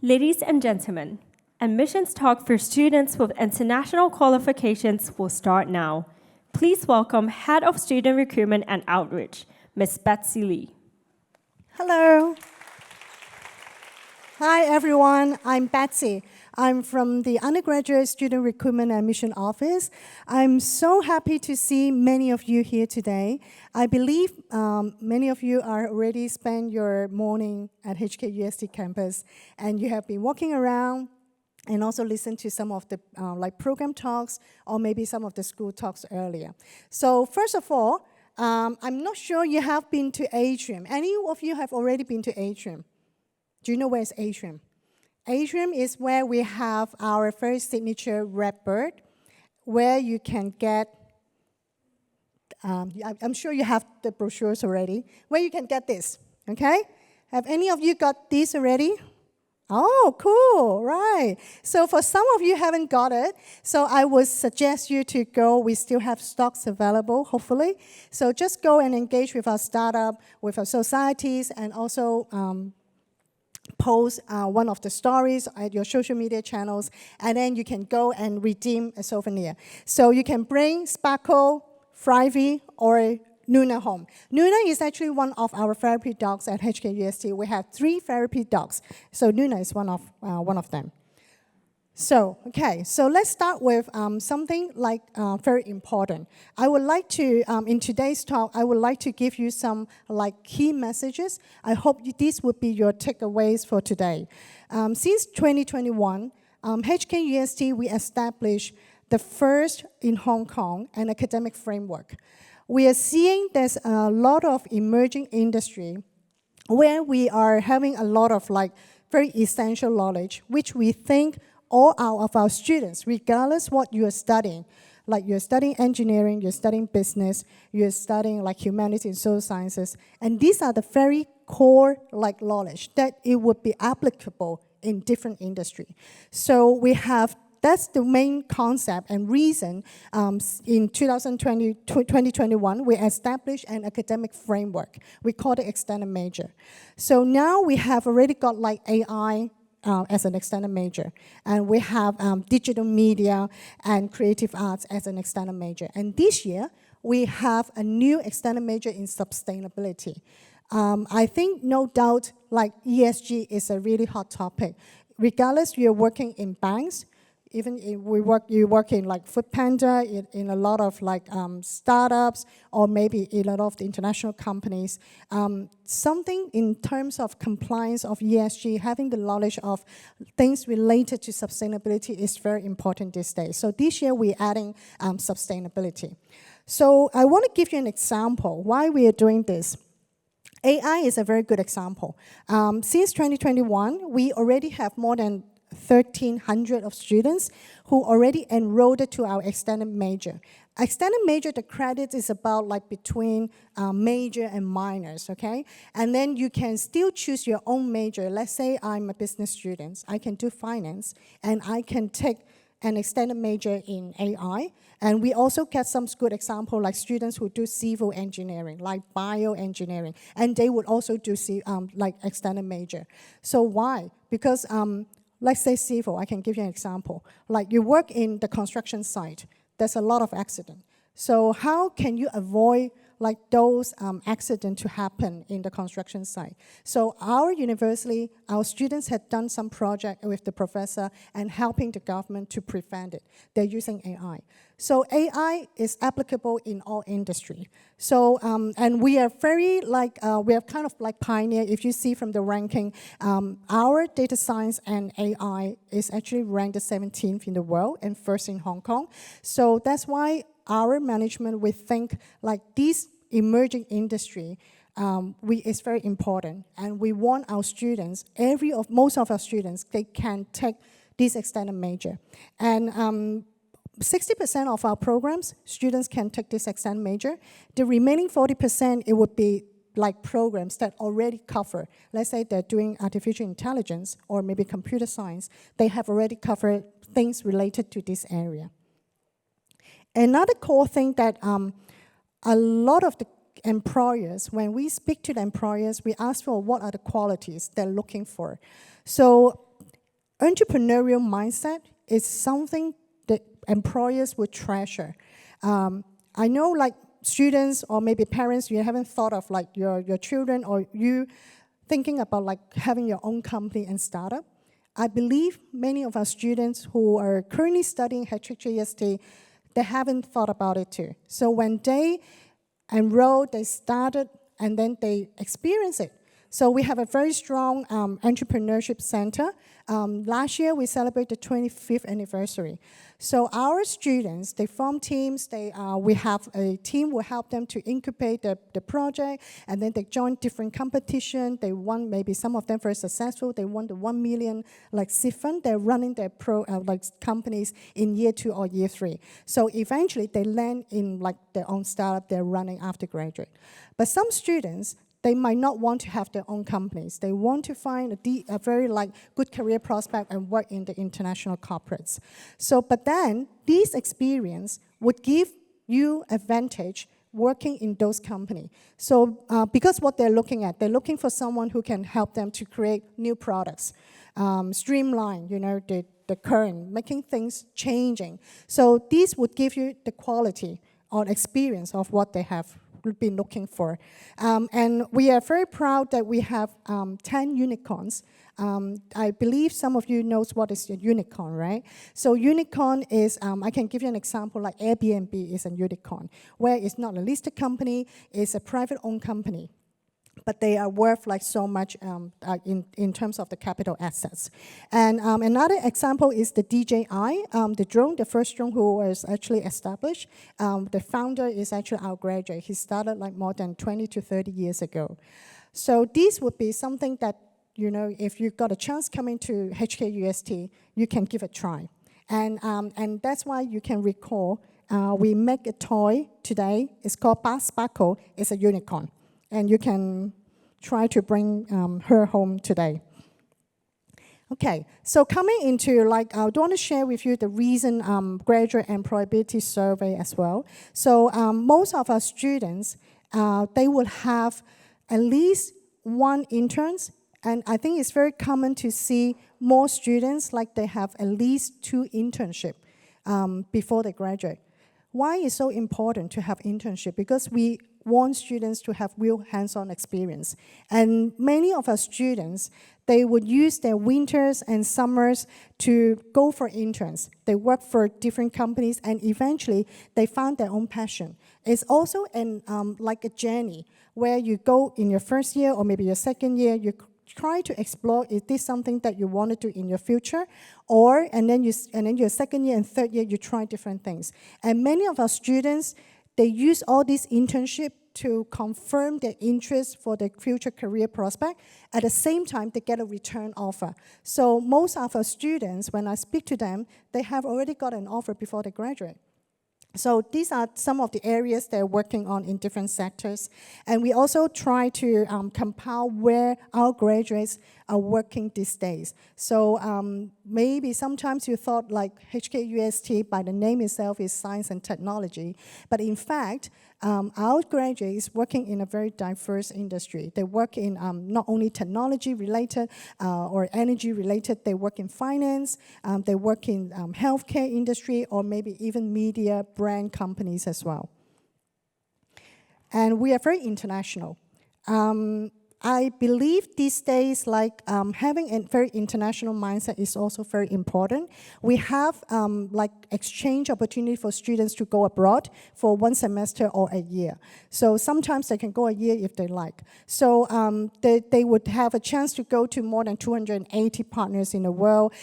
Ladies and gentlemen, admissions talk for students with international qualifications will start now. Please welcome Head of Student Recruitment and Outreach, Ms. Betsy Lee. Hello. Hi, everyone. I'm Betsy. I'm from the Undergraduate Student Recruitment and Admission Office. I'm so happy to see many of you here today. I believe many of you are already spent your morning at HKUST campus, and you have been walking around and also listened to some of the program talks or maybe some of the school talks earlier. So first of all, I'm not sure you have been to Atrium. Any of you have already been to Atrium? Do you know where is Atrium? Atrium is where we have our first signature red bird, where you can get, I'm sure you have the brochures already, where you can get this, okay? Have any of you got this already? Oh, cool, right. So for some of you haven't got it, so I would suggest you to go. We still have stocks available, hopefully. So just go and engage with our startup, with our societies, and also post one of the stories at your social media channels, and then you can go and redeem a souvenir. So you can bring Sparkle, Frivy, or Nuna home. Nuna is actually one of our therapy dogs at HKUST. We have 3 therapy dogs, so Nuna is one of them. So, okay, so let's start with something very important. I would like to, in today's talk, I would like to give you some key messages. I hope these would be your takeaways for today. Since 2021, HKUST, we established the first in Hong Kong an academic framework. We are seeing there's a lot of emerging industry where we are having a lot of very essential knowledge, which we think all of our students, regardless what you are studying, you're studying engineering, you're studying business, you're studying humanities and social sciences, and these are the very core knowledge that it would be applicable in different industry. So we have, that's the main concept and reason in 2021, we established an academic framework. We call it extended major. So now we have already got AI as an extended major. And we have digital media and creative arts as an extended major. And this year, we have a new extended major in sustainability. I think, no doubt, ESG is a really hot topic. Regardless, you're working in banks, even if you work in Foodpanda, in a lot of startups, or in a lot of the international companies. Something in terms of compliance of ESG, having the knowledge of things related to sustainability is very important these days. So this year we're adding sustainability. So I want to give you an example why we are doing this. AI is a very good example. Since 2021, we already have more than 1,300 of students who already enrolled to our extended major. Extended major, the credits is about between major and minors, okay? And then you can still choose your own major. Let's say I'm a business student. I can do finance, and I can take an extended major in AI. And we also get some good example students who do civil engineering, bioengineering, and they would also do extended major. So why? Because let's say civil, I can give you an example. You work in the construction site, there's a lot of accident. So how can you avoid those accidents to happen in the construction site? So our university, our students had done some project with the professor and helping the government to prevent it. They're using AI. So AI is applicable in all industry. So, and we are very we are kind of pioneer. If you see from the ranking, our data science and AI is actually ranked the 17th in the world and first in Hong Kong. So that's why our management, we think this emerging industry is very important, and we want our students, most of our students, they can take this extended major. And 60% of our programs, students can take this extended major. The remaining 40%, it would be programs that already cover. Let's say they're doing artificial intelligence or maybe computer science. They have already covered things related to this area. Another core thing that a lot of the employers, when we speak to the employers, we ask for what are the qualities they're looking for. So entrepreneurial mindset is something that employers would treasure. I know like students or maybe parents, you haven't thought of like your children or you thinking about like having your own company and startup. I believe many of our students who are currently studying HKUST, they haven't thought about it too. So when they enrolled, they started, and then they experience it. So we have a very strong entrepreneurship center. Last year, we celebrated the 25th anniversary. So our students, they form teams. We have a team who help them to incubate the project, and then they join different competition. They won, maybe some of them very successful. They won the 1 million like seed fund. They're running their companies in year 2 or year 3. So eventually, they land in like their own startup they're running after graduate. But some students, they might not want to have their own companies. They want to find a very like good career prospect and work in the international corporates. So, but then this experience would give you advantage working in those companies. So, because what they're looking for someone who can help them to create new products, streamline, the current, making things changing. So, these would give you the quality or experience of what they have been looking for. And we are very proud that we have 10 unicorns. I believe some of you knows what is a unicorn, right? So unicorn is, I can give you an example, like Airbnb is a unicorn, where it's not a listed company, it's a private-owned company. But they are worth like so much in terms of the capital assets. And another example is the DJI, the drone, the first drone who was actually established. The founder is actually our graduate. He started like more than 20 to 30 years ago. So this would be something that, if you got a chance coming to HKUST, you can give a try. And that's why you can recall, we make a toy today. It's called Sparkle. It's a unicorn. And you can try to bring her home today. Okay, so coming into I want to share with you the recent graduate employability survey as well. So most of our students, they will have at least one interns, and I think it's very common to see more students like they have at least 2 internships before they graduate. Why is it so important to have internship? Because we want students to have real hands-on experience. And many of our students, they would use their winters and summers to go for interns. They work for different companies, and eventually they found their own passion. It's also like a journey where you go in your first year or maybe your second year, you try to explore, is this something that you want to do in your future? And then your second year and third year, you try different things. And many of our students, they use all these internships to confirm their interest for their future career prospect. At the same time, they get a return offer. So most of our students, when I speak to them, they have already got an offer before they graduate. So these are some of the areas they're working on in different sectors. And we also try to compile where our graduates are working these days. So maybe sometimes you thought like HKUST by the name itself is science and technology. But in fact, our graduates working in a very diverse industry. They work in not only technology related or energy related, they work in finance, they work in healthcare industry, or maybe even media brand companies as well. And we are very international. I believe these days, having a very international mindset is also very important. We have exchange opportunity for students to go abroad for 1 semester or a year. So sometimes they can go a year if they like. So they would have a chance to go to more than 280 partners in the world.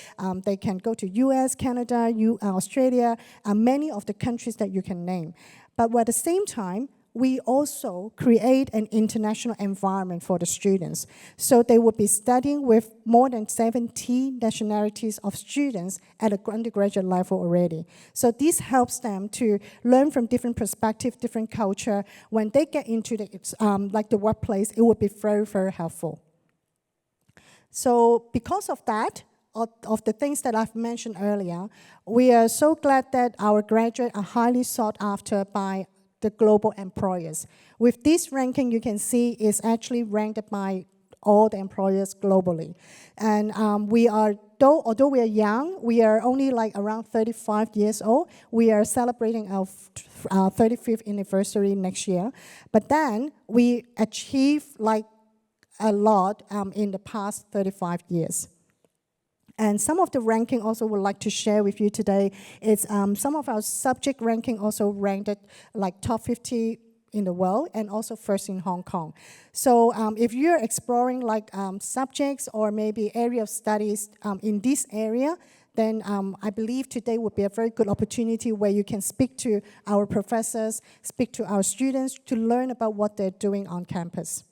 They can go to US, Canada, Australia, many of the countries that you can name. But at the same time, we also create an international environment for the students. So they will be studying with more than 70 nationalities of students at the undergraduate level already. So this helps them to learn from different perspectives, different culture. When they get into the workplace, it will be very, very helpful. So because of that, of the things that I've mentioned earlier, we are so glad that our graduates are highly sought after by the global employers. With this ranking, you can see is actually ranked by all the employers globally. And we are although we are young, we are only like around 35 years old. We are celebrating our 35th anniversary next year. But then we achieved like a lot in the past 35 years. And some of the ranking also would like to share with you today is some of our subject ranking also ranked at like top 50 in the world and also first in Hong Kong. So if you're exploring like subjects or maybe area of studies in this area, then I believe today would be a very good opportunity where you can speak to our professors, speak to our students to learn about what they're doing on campus.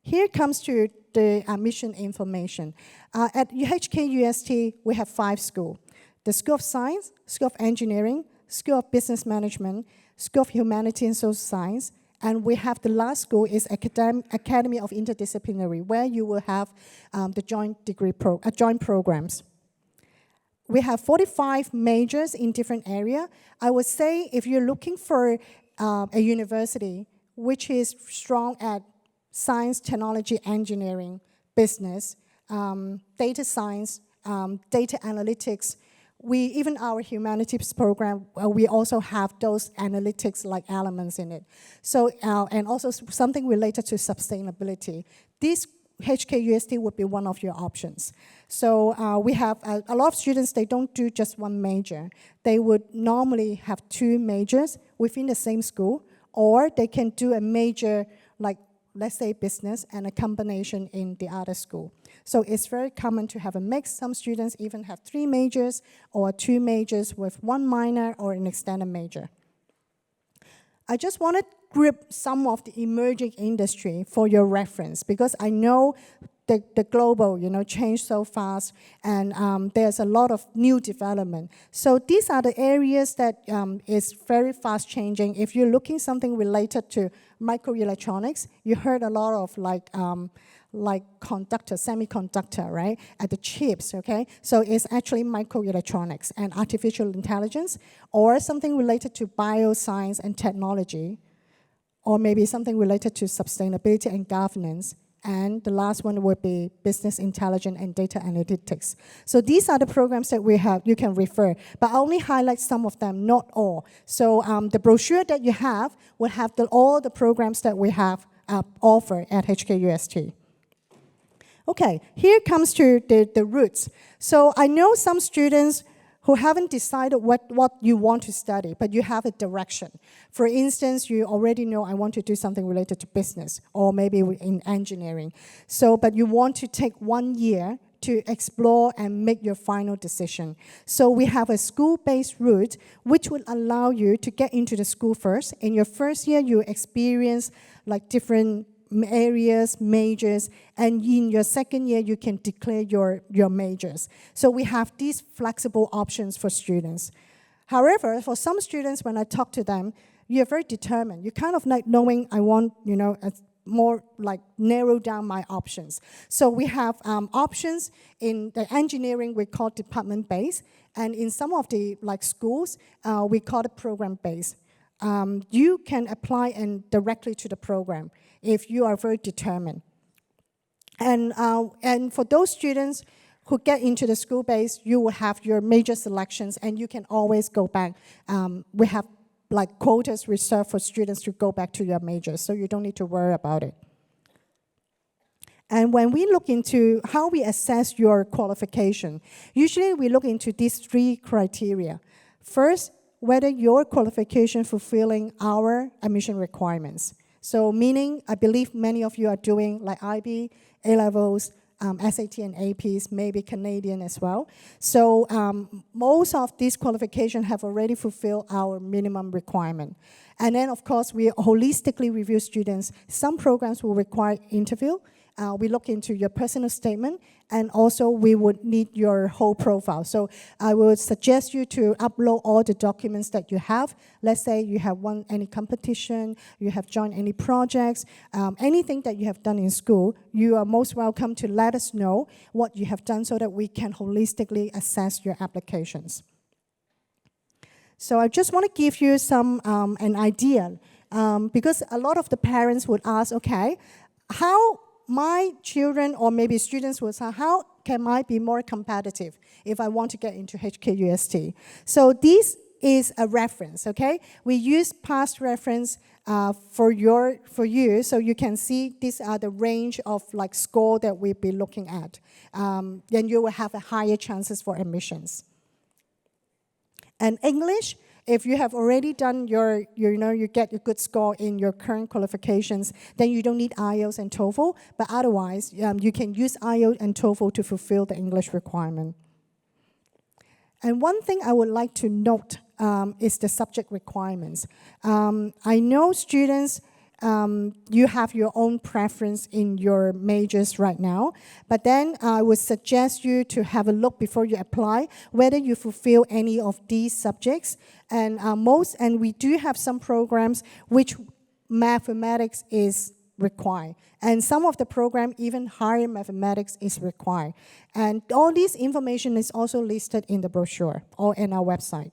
Here comes to the admission information. At HKUST, we have 5 schools. The School of Science, School of Engineering, School of Business Management, School of Humanity and Social Science, and we have the last school is Academy of Interdisciplinary, where you will have the joint programs. We have 45 majors in different areas. I would say if you're looking for a university which is strong at science, technology, engineering, business, data science, data analytics. Even our humanities program, we also have those analytics like elements in it. So, and also something related to sustainability. This HKUST would be one of your options. So we have a lot of students, they don't do just one major. They would normally have 2 majors within the same school, or they can do a major like let's say business, and a combination in the other school. So it's very common to have a mix. Some students even have 3 majors or 2 majors with 1 minor or an extended major. I just want to group some of the emerging industry for your reference because I know the global, changed so fast, and there's a lot of new development. So these are the areas that is very fast changing. If you're looking something related to microelectronics, you heard a lot of like conductor, semiconductor, right? At the chips, okay? So it's actually microelectronics and artificial intelligence, or something related to bioscience and technology, or maybe something related to sustainability and governance. And the last one would be business intelligence and data analytics. So these are the programs that we have, you can refer. But I only highlight some of them, not all. So the brochure that you have will have all the programs that we have offered at HKUST. Okay, here comes to the roots. So I know some students who haven't decided what you want to study, but you have a direction. For instance, you already know I want to do something related to business, or maybe in engineering. So, but you want to take 1 year to explore and make your final decision. So we have a school-based route, which will allow you to get into the school first. In your first year, you experience like different areas, majors, and in your second year, you can declare your majors. So we have these flexible options for students. However, for some students, when I talk to them, you're very determined. You're kind of like knowing I want, more like narrow down my options. So we have options in the engineering we call department-based, and in some of the like schools, we call it program-based. You can apply and directly to the program if you are very determined. And for those students who get into the school base, you will have your major selections, and you can always go back. We have like quotas reserved for students to go back to your majors, so you don't need to worry about it. And when we look into how we assess your qualification, usually we look into these 3 criteria. First, whether your qualification fulfilling our admission requirements. So meaning, I believe many of you are doing like IB, A-levels, SAT and APs, maybe Canadian as well. So most of these qualifications have already fulfilled our minimum requirement. And then, of course, we holistically review students. Some programs will require interview. We look into your personal statement, and also we would need your whole profile. So I would suggest you to upload all the documents that you have. Let's say you have won any competition, you have joined any projects, anything that you have done in school, you are most welcome to let us know what you have done so that we can holistically assess your applications. So I just want to give you an idea, because a lot of the parents would ask, okay, how my children or maybe students will say, how can I be more competitive if I want to get into HKUST? So this is a reference, okay? We use past reference for you, so you can see these are the range of like score that we'll be looking at. Then you will have a higher chances for admissions. And English, if you have already done you get a good score in your current qualifications, then you don't need IELTS and TOEFL, but otherwise, you can use IELTS and TOEFL to fulfill the English requirement. And one thing I would like to note is the subject requirements. I know students, you have your own preference in your majors right now, but then I would suggest you to have a look before you apply whether you fulfill any of these subjects. And we do have some programs which mathematics is required. And some of the program, even higher mathematics is required. And all this information is also listed in the brochure or in our website.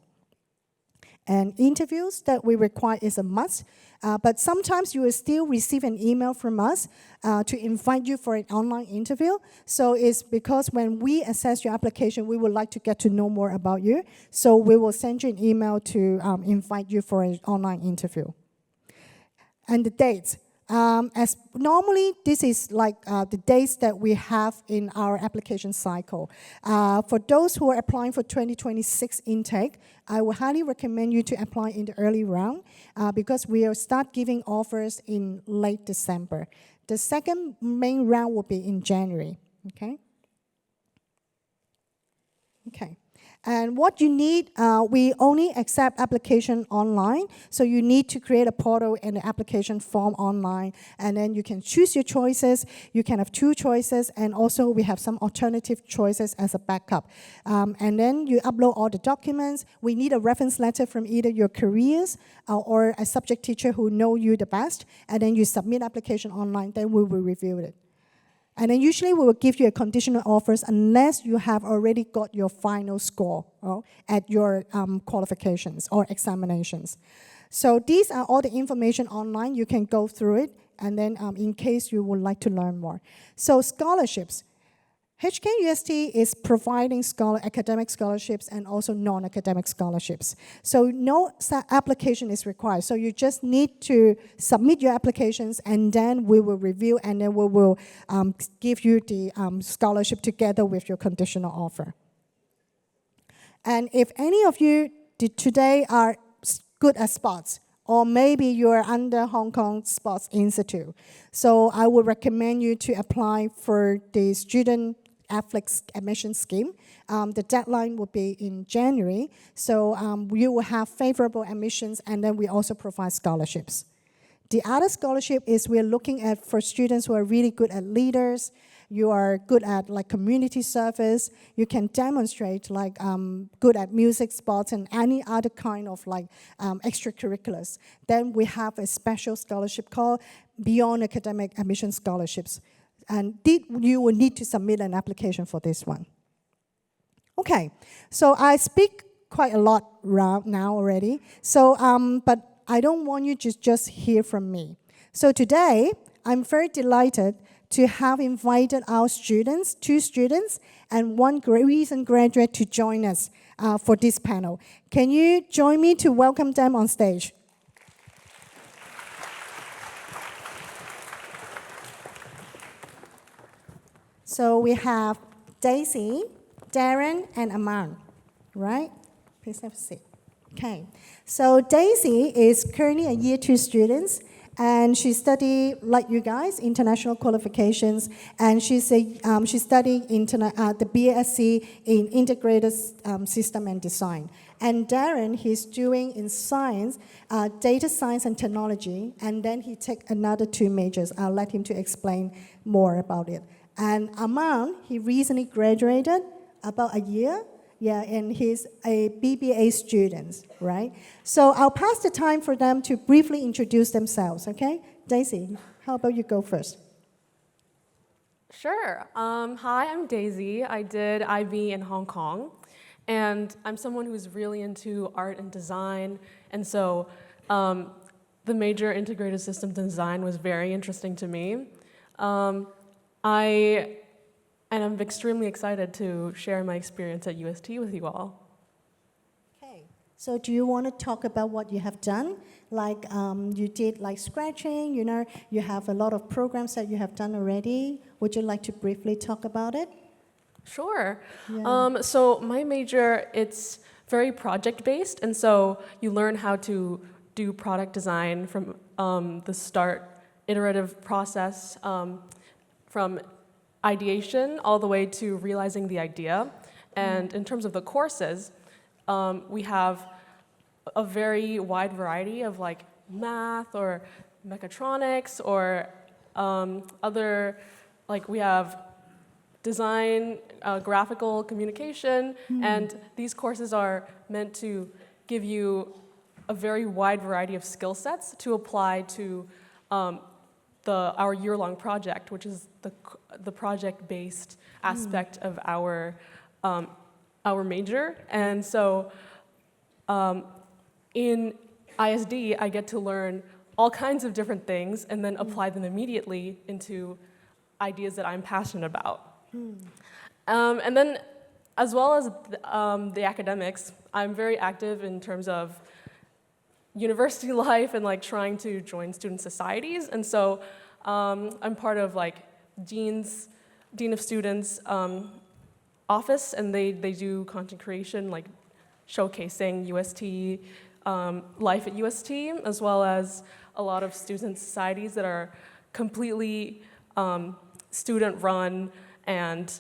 And interviews that we require is a must, but sometimes you will still receive an email from us to invite you for an online interview. So it's because when we assess your application, we would like to get to know more about you. So we will send you an email to invite you for an online interview. And the dates. As normally, this is like the dates that we have in our application cycle. For those who are applying for 2026 intake, I would highly recommend you to apply in the early round because we will start giving offers in late December. The second main round will be in January, okay? Okay. And what you need, we only accept application online, so you need to create a portal and an application form online, and then you can choose your choices. You can have 2 choices, and also we have some alternative choices as a backup. And then you upload all the documents. We need a reference letter from either your careers or a subject teacher who know you the best, and then you submit application online, then we will review it. And then usually we will give you a conditional offers unless you have already got your final score at your qualifications or examinations. So these are all the information online. You can go through it, and then in case you would like to learn more. So scholarships. HKUST is providing academic scholarships and also non-academic scholarships. So no application is required. So you just need to submit your applications, and then we will review, and then we will give you the scholarship together with your conditional offer. And if any of you today are good at sports, or maybe you're under Hong Kong Sports Institute, so I would recommend you to apply for the student athletics admission scheme. The deadline will be in January, so you will have favorable admissions, and then we also provide scholarships. The other scholarship is we're looking at for students who are really good at leaders, you are good at like community service, you can demonstrate like good at music, sports, and any other kind of like extracurriculars. Then we have a special scholarship called Beyond Academic Admission Scholarships. And you will need to submit an application for this one. Okay, so I speak quite a lot now already. So, but I don't want you to just hear from me. So today, I'm very delighted to have invited our students, 2 students, and 1 recent graduate to join us for this panel. Can you join me to welcome them on stage? So we have Daisy, Darren, and Aman, right? Please have a seat. Okay. So Daisy is currently a year 2 student, and she studied, like you guys, international qualifications, and she's studying the BSc in integrated system and design. And Darren, he's doing in science, data science and technology, and then he take another 2 majors. I'll let him to explain more about it. And Aman, he recently graduated about a year, and he's a BBA student, right? So I'll pass the time for them to briefly introduce themselves, okay? Daisy, how about you go first? Sure. Hi, I'm Daisy. I did IB in Hong Kong, and I'm someone who's really into art and design, and so the major integrated systems design was very interesting to me. I And I'm extremely excited to share my experience at UST with you all. Okay. So do you want to talk about what you have done? Like you did like scratching, you know, you have a lot of programs that you have done already. Would you like to briefly talk about it? Sure. Yeah. So my major, it's very project-based, and so you learn how to do product design from the start, iterative process, from ideation all the way to realizing the idea. And in terms of the courses, we have a very wide variety of like math or mechatronics or other, like we have design, graphical communication, and these courses are meant to give you a very wide variety of skill sets to apply to our year-long project, which is the project-based aspect of our major. And so in ISD, I get to learn all kinds of different things and then apply them immediately into ideas that I'm passionate about. And then, as well as the academics, I'm very active in terms of university life and like trying to join student societies. And so I'm part of like Dean of Students office, and they do content creation, like showcasing UST, life at UST, as well as a lot of student societies that are completely student-run, and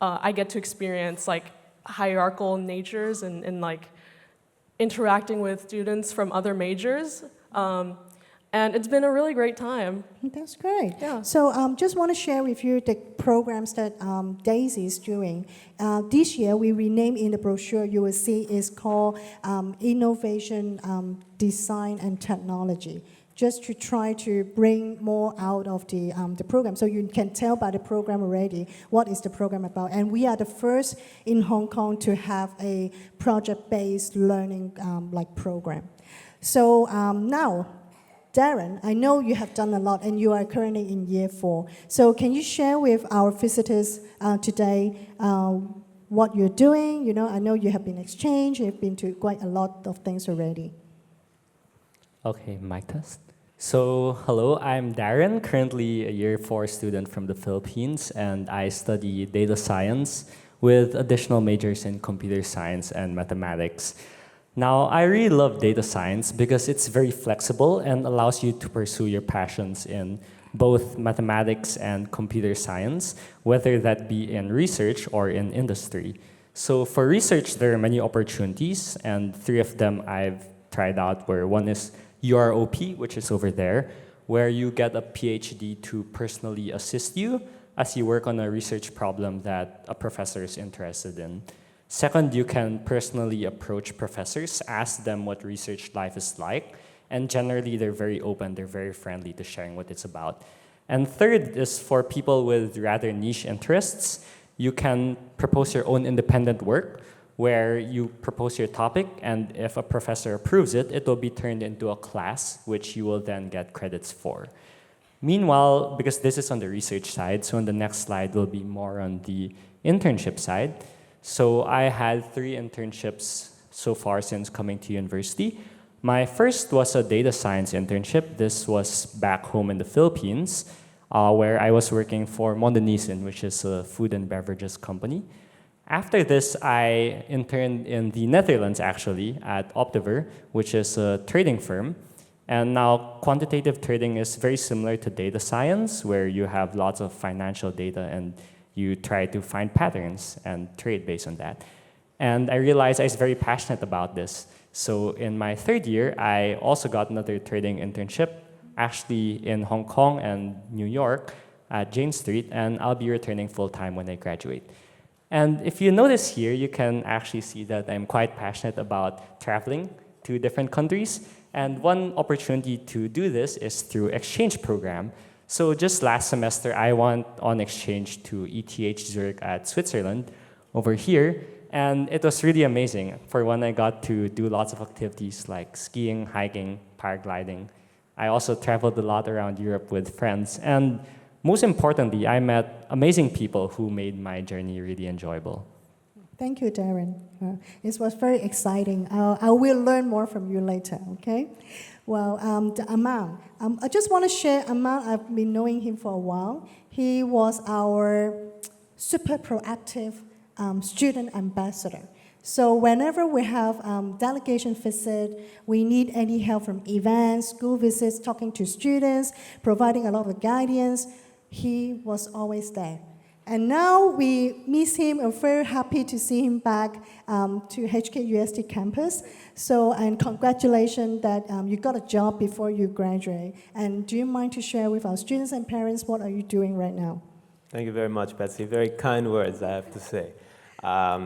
I get to experience like hierarchical natures and like interacting with students from other majors. And it's been a really great time. That's great. Yeah. So just want to share with you the programs that Daisy is doing. This year, we renamed in the brochure, you will see, is called Innovation, Design and Technology, just to try to bring more out of the program. So you can tell by the program already what is the program about. And we are the first in Hong Kong to have a project-based learning like program. So now, Darren, I know you have done a lot and you are currently in year 4. So can you share with our visitors today what you're doing? You know, I know you have been exchanged, you've been to quite a lot of things already. Okay, mic test. So, hello, I'm Darren, currently a year 4 student from the Philippines, and I study data science with additional majors in computer science and mathematics. Now, I really love data science because it's very flexible and allows you to pursue your passions in both mathematics and computer science, whether that be in research or in industry. So for research, there are many opportunities, and 3 of them I've tried out, where one is UROP, which is over there, where you get a PhD to personally assist you as you work on a research problem that a professor is interested in. Second, you can personally approach professors, ask them what research life is like, and generally they're very open, they're very friendly to sharing what it's about. And third is for people with rather niche interests, you can propose your own independent work, where you propose your topic, and if a professor approves it, it will be turned into a class, which you will then get credits for. Meanwhile, because this is on the research side, so on the next slide will be more on the internship side. So I had 3 internships so far since coming to university. My first was a data science internship. This was back home in the Philippines, where I was working for Mondonisen, which is a food and beverages company. After this, I interned in the Netherlands, actually, at Optiver, which is a trading firm. And now quantitative trading is very similar to data science, where you have lots of financial data and you try to find patterns and trade based on that. And I realized I was very passionate about this. So in my 3rd year, I also got another trading internship, actually in Hong Kong and New York at Jane Street, and I'll be returning full-time when I graduate. And if you notice here, you can actually see that I'm quite passionate about traveling to different countries. And one opportunity to do this is through exchange program. So just last semester, I went on exchange to ETH Zurich at Switzerland over here. And it was really amazing. For one, I got to do lots of activities like skiing, hiking, paragliding. I also traveled a lot around Europe with friends. And most importantly, I met amazing people who made my journey really enjoyable. Thank you, Darren. It was very exciting. I will learn more from you later, okay? Well, the Aman. I just want to share Aman. I've been knowing him for a while. He was our super proactive student ambassador. So whenever we have delegation visit, we need any help from events, school visits, talking to students, providing a lot of guidance, he was always there. And now we miss him. We're very happy to see him back to HKUST campus. So, and congratulations that you got a job before you graduate. And do you mind to share with our students and parents what are you doing right now? Thank you very much, Betsy. Very kind words, I have to say.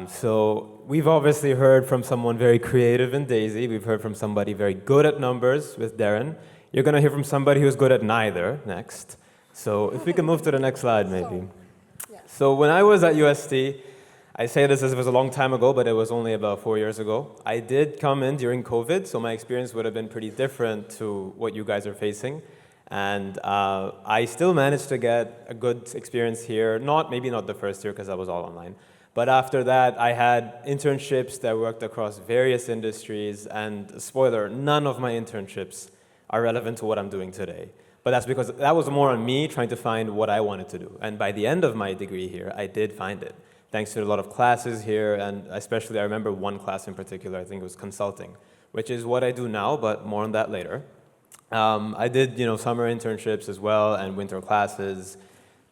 So we've obviously heard from someone very creative in Daisy. We've heard from somebody very good at numbers with Darren. You're going to hear from somebody who's good at neither next. So if we can move to the next slide, maybe. So when I was at UST, I say this as it was a long time ago, but it was only about 4 years ago. I did come in during COVID, so my experience would have been pretty different to what you guys are facing. And I still managed to get a good experience here. Maybe not the first year because I was all online. But after that, I had internships that worked across various industries. And spoiler, none of my internships are relevant to what I'm doing today. But that's because that was more on me trying to find what I wanted to do. And by the end of my degree here, I did find it. Thanks to a lot of classes here, and especially I remember one class in particular, I think it was consulting, which is what I do now, but more on that later. I did, summer internships as well and winter classes.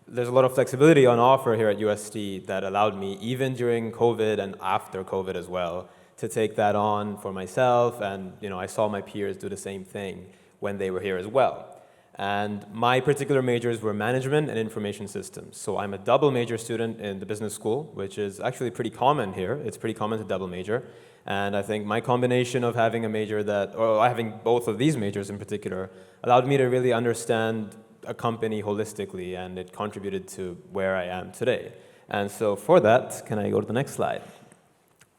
There's a lot of flexibility on offer here at UST that allowed me, even during COVID and after COVID as well, to take that on for myself. And I saw my peers do the same thing when they were here as well. And my particular majors were management and information systems. So I'm a double major student in the business school, which is actually pretty common here. It's pretty common to double major. And I think my combination of having a major or having both of these majors in particular, allowed me to really understand a company holistically, and it contributed to where I am today. And so for that, can I go to the next slide?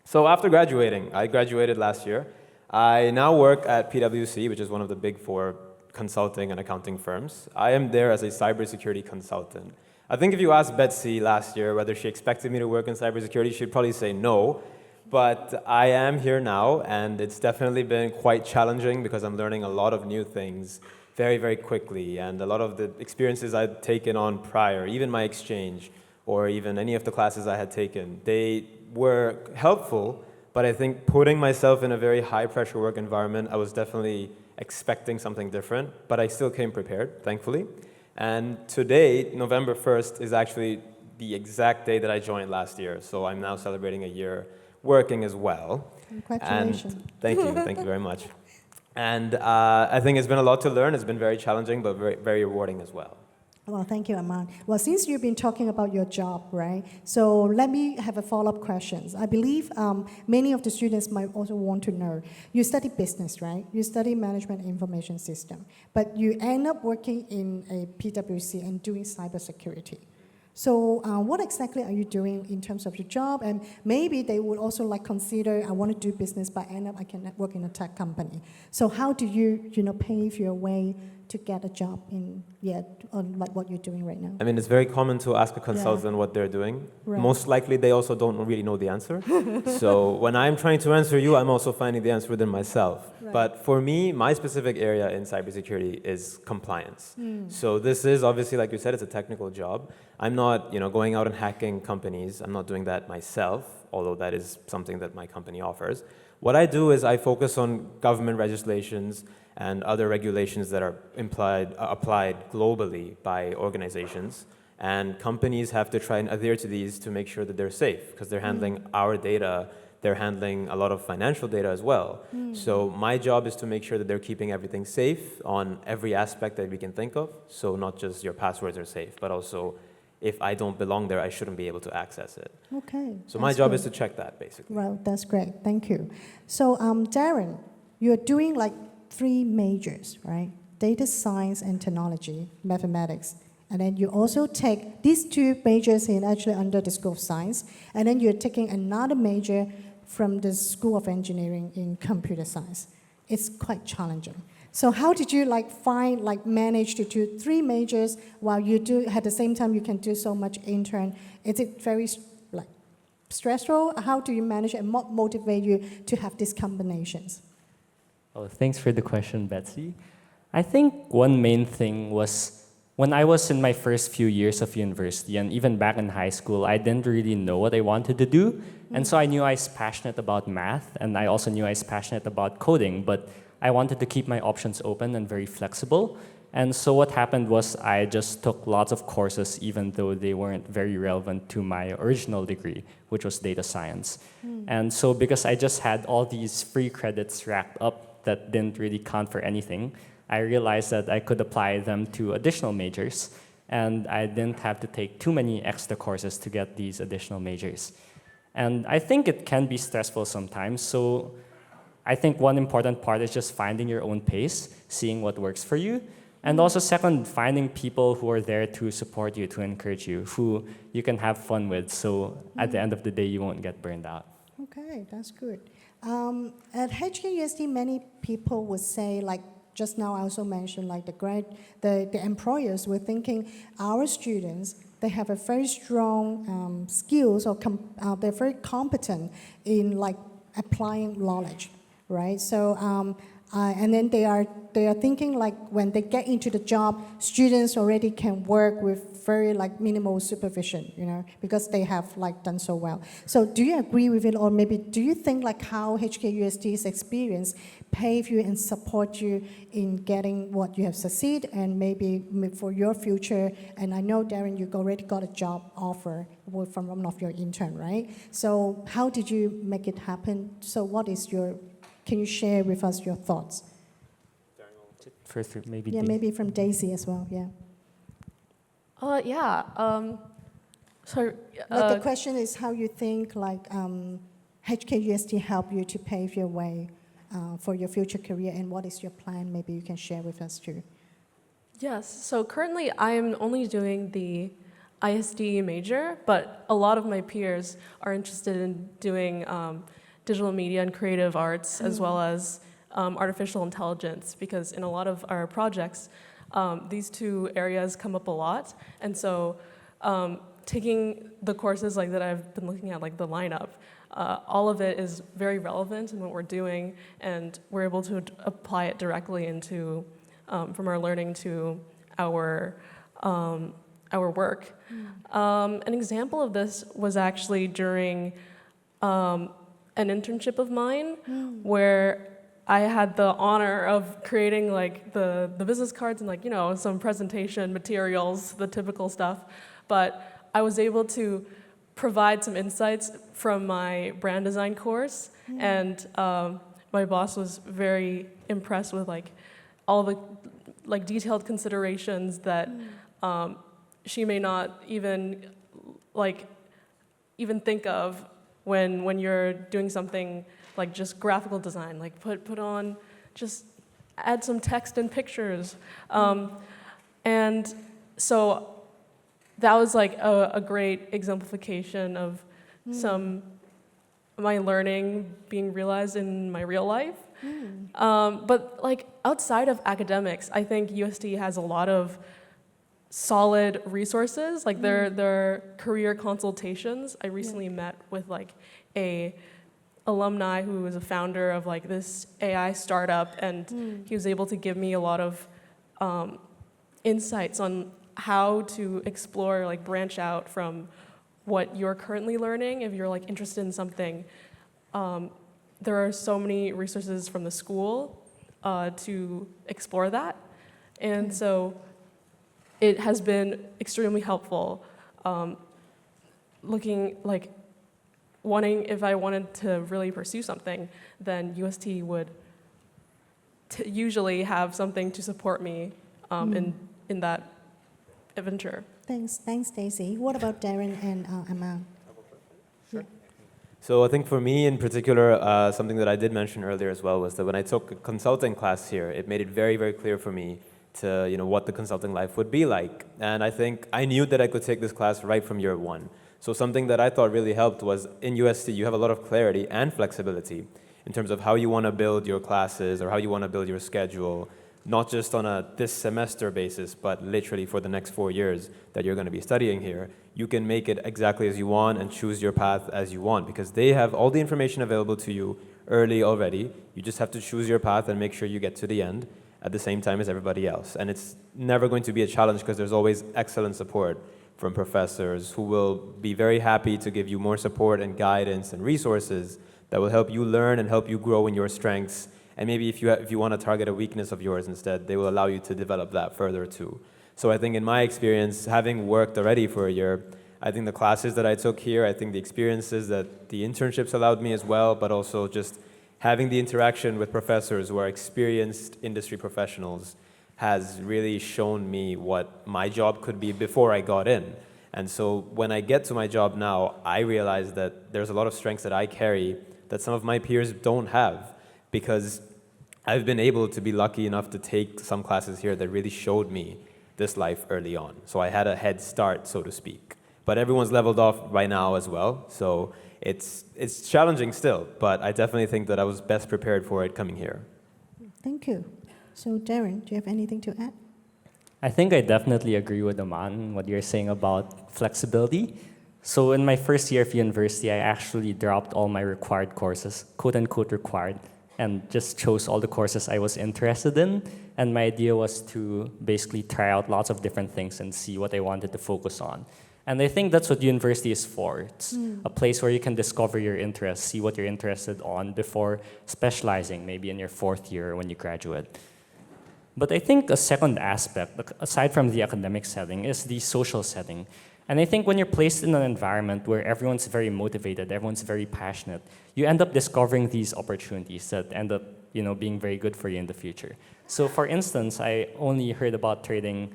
So after graduating, I graduated last year. I now work at PwC, which is one of the big four consulting and accounting firms. I am there as a cybersecurity consultant. I think if you asked Betsy last year whether she expected me to work in cybersecurity, she'd probably say no. But I am here now, and it's definitely been quite challenging because I'm learning a lot of new things very, very quickly. And a lot of the experiences I'd taken on prior, even my exchange, or even any of the classes I had taken, they were helpful, but I think putting myself in a very high-pressure work environment, I was definitely expecting something different, but I still came prepared, thankfully. And today, November 1st, is actually the exact day that I joined last year. So I'm now celebrating a year working as well. Congratulations. And thank you very much. And I think it's been a lot to learn. It's been very challenging, but very, very rewarding as well. Well, thank you, Aman. Well, since you've been talking about your job, right? So let me have a follow-up questions. I believe many of the students might also want to know. You study business, right? You study management information system, but you end up working in a PwC and doing cybersecurity. So what exactly are you doing in terms of your job? And maybe they would also consider, I want to do business, but end up I can work in a tech company. So how do you, pave your way to get a job on what you're doing right now? I mean, it's very common to ask a consultant what they're doing. Right. Most likely, they also don't really know the answer. So when I'm trying to answer you, I'm also finding the answer within myself. Right. But for me, my specific area in cybersecurity is compliance. So this is obviously, like you said, it's a technical job. I'm not, going out and hacking companies. I'm not doing that myself, although that is something that my company offers. What I do is I focus on government legislations and other regulations that are applied globally by organizations. And companies have to try and adhere to these to make sure that they're safe, because they're handling our data, they're handling a lot of financial data as well. So my job is to make sure that they're keeping everything safe on every aspect that we can think of. So not just your passwords are safe, but also if I don't belong there, I shouldn't be able to access it. Okay. So my job is to check that, basically. Well, that's great. Thank you. So, Darren, you're doing 3 majors, right? Data science and technology, mathematics. And then you also take these 2 majors actually under the School of Science. And then you're taking another major from the School of Engineering in computer science. It's quite challenging. So how did you manage to do 3 majors while you do at the same time you can do so much intern? Is it very stressful? How do you manage and what motivate you to have these combinations? Oh, thanks for the question, Betsy. I think one main thing was when I was in my first few years of university and even back in high school, I didn't really know what I wanted to do. And so I knew I was passionate about math, and I also knew I was passionate about coding, but I wanted to keep my options open and very flexible. And so what happened was I just took lots of courses, even though they weren't very relevant to my original degree, which was data science. And so because I just had all these free credits racked up that didn't really count for anything, I realized that I could apply them to additional majors, and I didn't have to take too many extra courses to get these additional majors. And I think it can be stressful sometimes, so I think one important part is just finding your own pace, seeing what works for you, and also second, finding people who are there to support you, to encourage you, who you can have fun with, so at the end of the day, you won't get burned out. Okay, that's good. At HKUST, many people would say, just now I also mentioned, the employers were thinking our students, they have a very strong skills or they're very competent in applying knowledge, right? So and then they are thinking when they get into the job, students already can work with very minimal supervision, because they have done so well. So do you agree with it, or maybe do you think how HKUST's experience pave you and support you in getting what you have succeed and maybe for your future? And I know, Darren, you already got a job offer from one of your intern, right? So how did you make it happen? So can you share with us your thoughts? First, maybe maybe from Daisy as well, yeah. So the question is how you think HKUST help you to pave your way for your future career, and what is your plan? Maybe you can share with us too. Yes, so currently I am only doing the ISD major, but a lot of my peers are interested in doing digital media and creative arts, as well as artificial intelligence, because in a lot of our projects, these 2 areas come up a lot. And so taking the courses that I've been looking at, the lineup, all of it is very relevant in what we're doing, and we're able to apply it directly into, from our learning to our work. An example of this was actually during an internship of mine, where I had the honor of creating the business cards and some presentation materials, the typical stuff. But I was able to provide some insights from my brand design course, and my boss was very impressed with all the detailed considerations that she may not even think of when you're doing something just graphical design, put on, just add some text and pictures. And so that was a great exemplification of my learning being realized in my real life. But outside of academics, I think UST has a lot of solid resources, their career consultations. I recently met with a alumni who was a founder of this AI startup, and he was able to give me a lot of insights on how to explore, branch out from what you're currently learning. If you're interested in something, there are so many resources from the school to explore that, and so it has been extremely helpful. Looking wanting, if I wanted to really pursue something, then UST would usually have something to support me in that adventure. Thanks, Daisy. What about Darren and Aman? Sure. So I think for me in particular, something that I did mention earlier as well was that when I took a consulting class here, it made it very, very clear for me to what the consulting life would be like. And I think I knew that I could take this class right from year 1. So something that I thought really helped was in UST, you have a lot of clarity and flexibility in terms of how you want to build your classes or how you want to build your schedule. not just on a this semester basis, but literally for the next 4 years that you're going to be studying here, you can make it exactly as you want and choose your path as you want, because they have all the information available to you early already. You just have to choose your path and make sure you get to the end at the same time as everybody else. And it's never going to be a challenge because there's always excellent support from professors who will be very happy to give you more support and guidance and resources that will help you learn and help you grow in your strengths. And maybe if you want to target a weakness of yours instead, they will allow you to develop that further too. So I think in my experience, having worked already for a year, I think the classes that I took here, I think the experiences that the internships allowed me as well, but also just having the interaction with professors who are experienced industry professionals has really shown me what my job could be before I got in. And so when I get to my job now, I realize that there's a lot of strengths that I carry that some of my peers don't have, because I've been able to be lucky enough to take some classes here that really showed me this life early on. So I had a head start, so to speak. But everyone's leveled off by now as well, so it's challenging still, but I definitely think that I was best prepared for it coming here. Thank you. So Darren, do you have anything to add? I think I definitely agree with Aman, what you're saying about flexibility. So in my first year of university, I actually dropped all my required courses, quote unquote required, and just chose all the courses I was interested in. And my idea was to basically try out lots of different things and see what I wanted to focus on. And I think that's what university is for. It's a place where you can discover your interests, see what you're interested on before specializing, maybe in your fourth year or when you graduate. But I think a second aspect, aside from the academic setting, is the social setting. And I think when you're placed in an environment where everyone's very motivated, everyone's very passionate, you end up discovering these opportunities that end up, being very good for you in the future. So for instance, I only heard about trading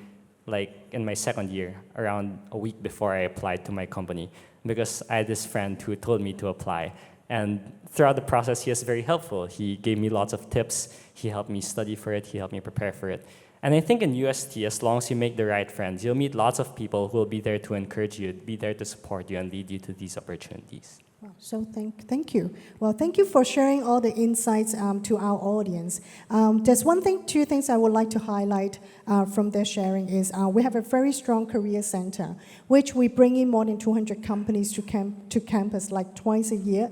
in my second year, around a week before I applied to my company, because I had this friend who told me to apply. And throughout the process, he was very helpful. He gave me lots of tips. He helped me study for it. He helped me prepare for it. And I think in UST, as long as you make the right friends, you'll meet lots of people who will be there to encourage you, be there to support you, and lead you to these opportunities. Wow, so thank you. Well, thank you for sharing all the insights to our audience. There's two things I would like to highlight from their sharing is we have a very strong career center, which we bring in more than 200 companies to campus twice a year.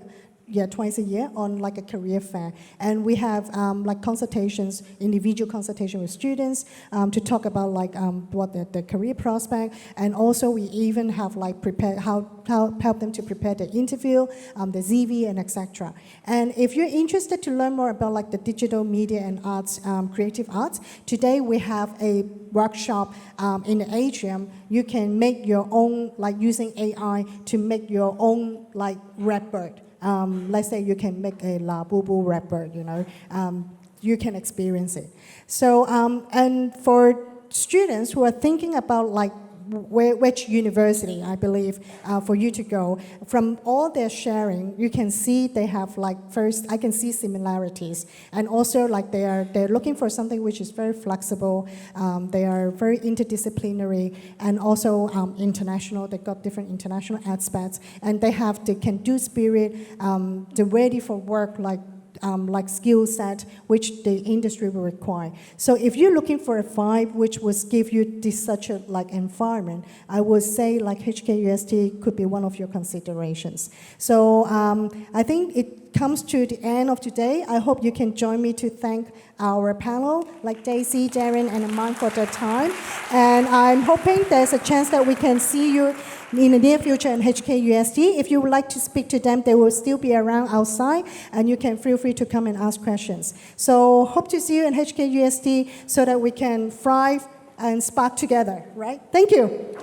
Twice a year on a career fair. And we have consultations, individual consultation with students to talk about what the career prospect, and also we even have help them to prepare the interview, the CV, and etc. And if you're interested to learn more about the digital media and arts, creative arts, today we have a workshop in the atrium. You can make your own, using AI to make your own rap bird. Let's say you can make a La Boo Boo rapper, you can experience it. So, and for students who are thinking about which university, I believe, for you to go, from all their sharing, you can see they have first, I can see similarities. And also they're looking for something which is very flexible, they are very interdisciplinary, and also international. They've got different international aspects, and they have the can-do spirit, the ready for work, skill set which the industry will require. So if you're looking for a vibe which would give you such a environment, I would say HKUST could be one of your considerations. So I think it comes to the end of today. I hope you can join me to thank our panel, Daisy, Darren, and Aman for their time. And I'm hoping there's a chance that we can see you in the near future in HKUST. If you would like to speak to them, they will still be around outside, and you can feel free to come and ask questions. So hope to see you in HKUST so that we can thrive and spark together, right? Thank you.